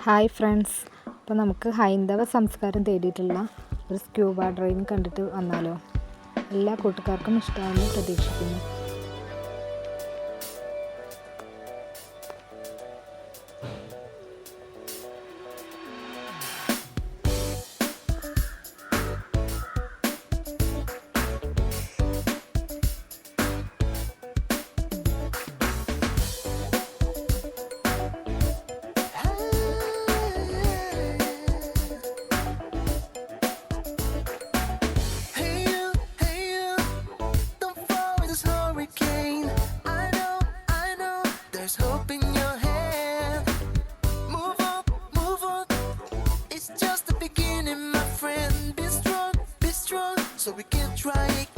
Hi friends, അപ്പോൾ നമുക്ക് ഹൈന്ദവ സംസ്കാരം തേടിയിട്ടുള്ള ഒരു സ്ക്യൂബ ഡ്രൈവിംഗ് കണ്ടിട്ട് വന്നാലോ. എല്ലാ കൂട്ടുകാർക്കും ഇഷ്ടമാണെന്ന് പ്രതീക്ഷിക്കുന്നു. There's hope in your hand. Move on. It's just the beginning, my friend. Be strong, so we can try again.